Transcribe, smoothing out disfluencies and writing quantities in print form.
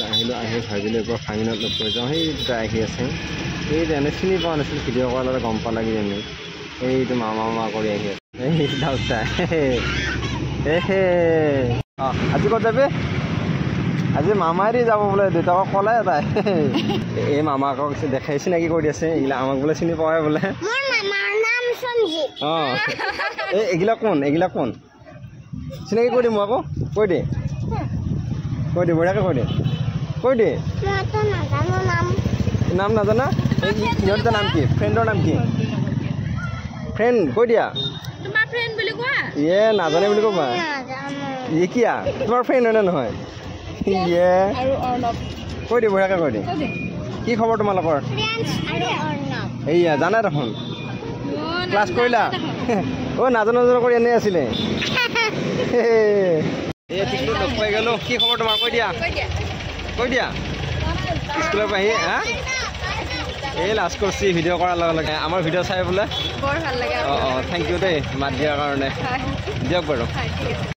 আহিলোঁ আহি ভাবিলোঁ এবাৰ ফাইনত লগ কৰি যাওঁ সেই দুটা আহি আছে এই এনে চিনি পোৱা নাছিল ভিডিঅ' কৰাৰ লগত গম পালাগি এনেই এইটো মামা কৰি আহি আছে এই দুটা অঁ আজি ক'ত যাবি আজি মামাৰি যাব বোলে দেউতাকক ক'লে তাই এই মামাকক দেখাই চিনাকি কৰি আছে এইগিলা আমাক বোলে চিনি পায় বোলে অঁ এইগিলা কোন চিনাকি কৰি দে মোক আকৌ কৈ দে বঢ়িয়াকৈ কৈ দে নাম নাজানা সিহঁতৰ নাম কি ফ্ৰেণ্ডৰ নাম কি ফ্ৰেণ্ড কৈ দিয়া ইয়ে নাজানে বুলি ক'বা ইয়ে কিয়া তোমাৰ ফ্ৰেণ্ড হয় নে নহয় ইয়ে কৈ দে বঢ়িয়াকৈ কৈ দে কি খবৰ তোমালোকৰ এইয়া জানা দেখোন ক্লাছ কৰিলা অ' নাজানো কৰি এনেই আছিলে লগ পাই গ'লো কি খবৰ তোমাৰ কৈ দিয়া স্কুলৰ পৰা আহি হা এই লাষ্ট কৰিছে ভিডিঅ' কৰাৰ লগে লগে আমাৰ ভিডিঅ' চাই বোলে বৰ ভাল লাগে অঁ থেংক ইউ দেই মাত দিয়াৰ কাৰণে দিয়ক বাৰু